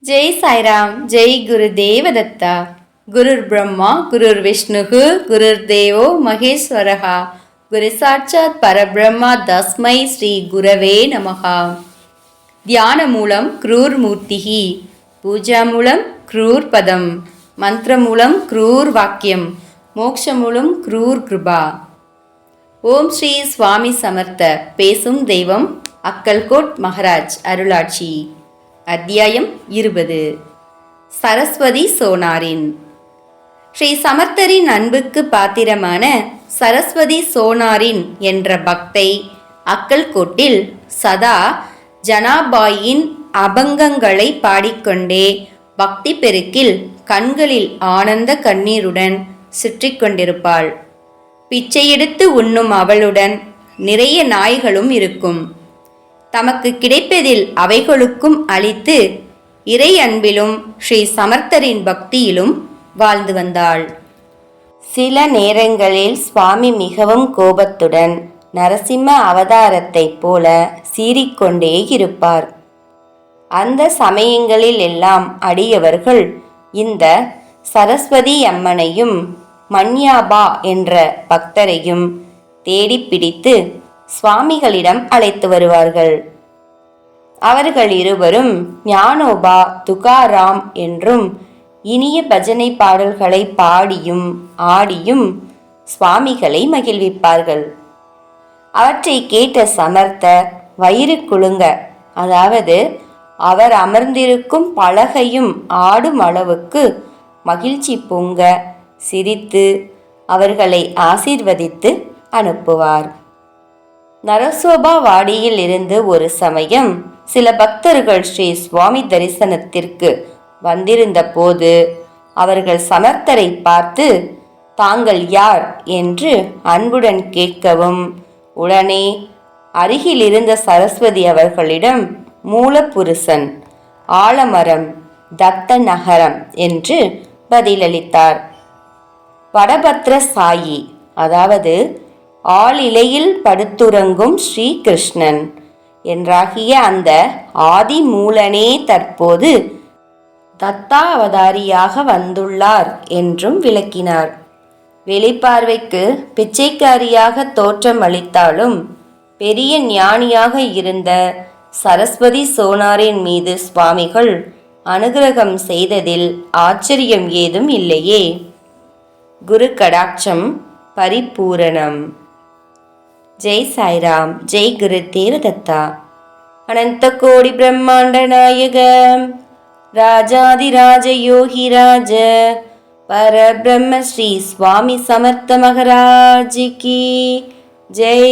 ஜெய் சாய்ராம். ஜெய் குரு தேவதத்தா. குருர் பிரம்மா குருர் விஷ்ணுகு குருர் தேவோ மகேஸ்வரஹா. குரு சாட்சாத் பரபிரம்மா தஸ்மை ஸ்ரீ குரவே நமகா. தியான மூலம் க்ரூர் மூர்த்திஹி, பூஜா மூலம் க்ரூர் பதம், மந்திர மூலம் க்ரூர் வாக்கியம், மோக்ஷ மூலம் க்ரூர் கிருபா. ஓம் ஸ்ரீ சுவாமி சமர்த்த. பேசும் தெய்வம் அக்கல்கோட் மகராஜ் அருளாட்சி. அத்தியாயம் 20. சரஸ்வதி சோனாரின். ஸ்ரீ சமர்த்தரின் அன்புக்கு பாத்திரமான சரஸ்வதி சோனாரின் என்ற பக்தை அக்கல்கோட்டில் சதா ஜனாபாயின் அபங்கங்களை பாடிக்கொண்டே பக்தி பெருக்கில் கண்களில் ஆனந்த கண்ணீருடன் சுற்றி கொண்டிருப்பாள். பிச்சை எடுத்து உண்ணும் அவளுடன் நிறைய நாய்களும் இருக்கும். தமக்கு கிடைப்பதில் அவைகளுக்கும் அளித்து இறை அன்பிலும் ஸ்ரீ சமர்த்தரின் பக்தியிலும் வாழ்ந்து வந்தாள். சில நேரங்களில் சுவாமி மிகவும் கோபத்துடன் நரசிம்ம அவதாரத்தைப் போல சீறிக்கொண்டே இருப்பார். அந்த சமயங்களில் எல்லாம் அடியவர்கள் இந்த சரஸ்வதி அம்மனையும் மன்யாபா என்ற பக்தரையும் தேடி பிடித்து சுவாமிகளிடம் அழைத்து வருவார்கள். அவர்கள் இருவரும் ஞானோபா துகாராம் என்றும் இனிய பஜனை பாடல்களை பாடியும் ஆடியும் சுவாமிகளை மகிழ்விப்பார்கள். அவற்றை கேட்ட சமர்த்தர் வயிறு குலுங்க, அதாவது அவர் அமர்ந்திருக்கும் பலகையும் ஆடும் அளவுக்கு மகிழ்ச்சி பொங்க சிரித்து அவர்களை ஆசீர்வதித்து அனுப்புவார். நரசோபா வாடியில் இருந்து ஒரு சமயம் சில பக்தர்கள் ஸ்ரீ சுவாமி தரிசனத்திற்கு வந்திருந்த போது அவர்கள் சமர்த்தரை பார்த்து தாங்கள் யார் என்று அன்புடன் கேட்கவும், உடனே அருகில் இருந்த சரஸ்வதி அவர்களிடம் மூலபுருஷன், ஆலமரம், தத்த நகரம் என்று பதிலளித்தார். வடபத்ர சாயி, அதாவது ஆளிலையில் படுத்துறங்கும் ஸ்ரீகிருஷ்ணன் என்றாகிய அந்த ஆதி மூலனே தற்போது தத்தாவதாரியாக வந்துள்ளார் என்றும் விளக்கினார். வெளிப்பார்வைக்கு பிச்சைக்காரியாக தோற்றம் அளித்தாலும் பெரிய ஞானியாக இருந்த சரஸ்வதி சோனாரின் மீது சுவாமிகள் அனுகிரகம் செய்ததில் ஆச்சரியம் ஏதும் இல்லையே. குரு கடாட்சம் பரிபூரணம். ஜெய் சாய்ராம். ஜெய் குரு தேவதத்தா. அனந்த கோடி பிரம்மாண்ட நாயக ராஜாதிராஜ யோகிராஜ பரபிரம்ம ஸ்ரீ சுவாமி சமர்த்த மகராஜ் கி ஜெய்.